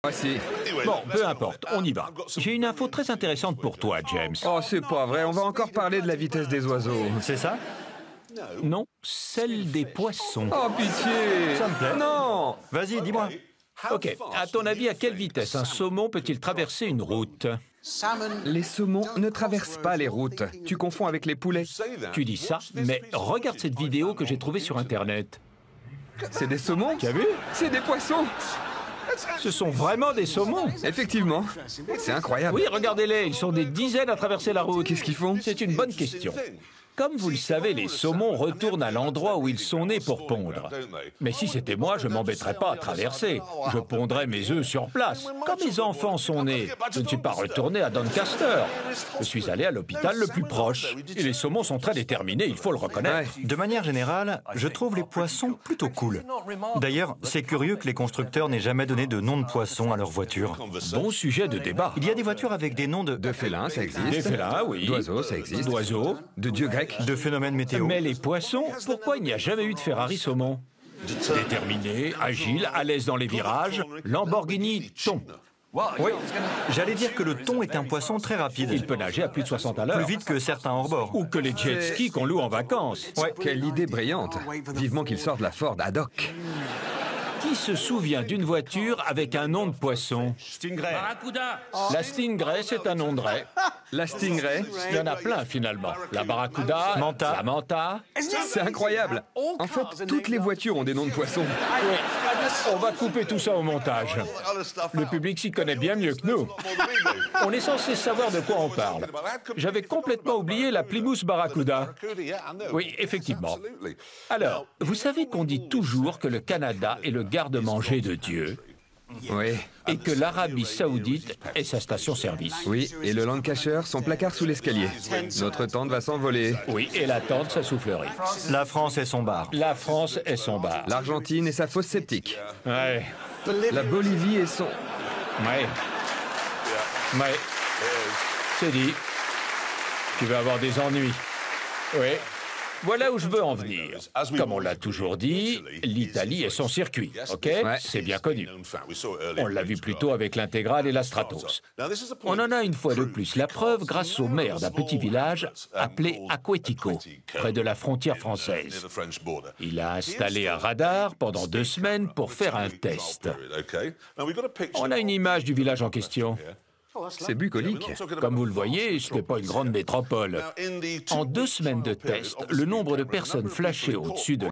Ah si. Bon, peu importe, on y va. J'ai une info très intéressante pour toi, James. Oh, c'est pas vrai, on va encore parler de la vitesse des oiseaux. C'est ça? Non, celle des poissons. Oh, pitié! Ça me plaît. Non! Vas-y, dis-moi. Ok, à ton avis, à quelle vitesse un saumon peut-il traverser une route? Les saumons ne traversent pas les routes. Tu confonds avec les poulets. Tu dis ça, mais regarde cette vidéo que j'ai trouvée sur Internet. C'est des saumons? Tu as vu? C'est des poissons! Ce sont vraiment des saumons. Effectivement. C'est incroyable. Oui, regardez-les, ils sont des dizaines à traverser la route. Qu'est-ce qu'ils font? C'est une bonne question. Comme vous le savez, les saumons retournent à l'endroit où ils sont nés pour pondre. Mais si c'était moi, je m'embêterais pas à traverser. Je pondrais mes œufs sur place. Quand mes enfants sont nés, je ne suis pas retourné à Doncaster. Je suis allé à l'hôpital le plus proche. Et les saumons sont très déterminés, il faut le reconnaître. De manière générale, je trouve les poissons plutôt cool. D'ailleurs, c'est curieux que les constructeurs n'aient jamais donné de nom de poisson à leur voiture. Bon sujet de débat. Il y a des voitures avec des noms De félins, ça existe. Des félins, oui. D'oiseaux, ça existe. D'oiseaux. De dieux grecs. de phénomènes météo. Mais les poissons, pourquoi il n'y a jamais eu de Ferrari saumon? Déterminé, agile, à l'aise dans les virages, Lamborghini thon. Oui, j'allais dire que le thon est un poisson très rapide. Il peut nager à plus de 60 à l'heure. Plus vite que certains hors-bord. Ou que les jet skis qu'on loue en vacances. Ouais, quelle idée brillante. Vivement qu'il sorte de la Ford ad hoc. Qui se souvient d'une voiture avec un nom de poisson? Stingray. Barracuda. La Stingray, c'est un nom de raie. La Stingray, Il y en a plein finalement. La Barracuda, Manta. la Manta. c'est incroyable. En fait, toutes les voitures ont des noms de poissons. Oui, on va couper tout ça au montage. Le public s'y connaît bien mieux que nous. On est censé savoir de quoi on parle. J'avais complètement oublié la Plymouth Barracuda. Oui, effectivement. Alors, vous savez qu'on dit toujours que le Canada est le garde-manger de Dieu Oui. et que l'Arabie Saoudite est sa station-service. Oui, et le Lancashire, son placard sous l'escalier. Notre tente va s'envoler. Oui, et la tente, sa soufflerie. La France est son bar. La France est son bar. L'Argentine est sa fosse septique. Ouais, La Bolivie est son... ouais. Ouais. C'est dit. Tu vas avoir des ennuis. Oui. Voilà où je veux en venir. Comme on l'a toujours dit, l'Italie est son circuit, ok? C'est bien connu. On l'a vu plus tôt avec l'intégrale et la Stratos. On en a une fois de plus la preuve grâce au maire d'un petit village appelé Aquetico, près de la frontière française. Il a installé un radar pendant 2 semaines pour faire un test. On a une image du village en question. C'est bucolique. Comme vous le voyez, ce n'est pas une grande métropole. En 2 semaines de test, le nombre de personnes flashées au-dessus de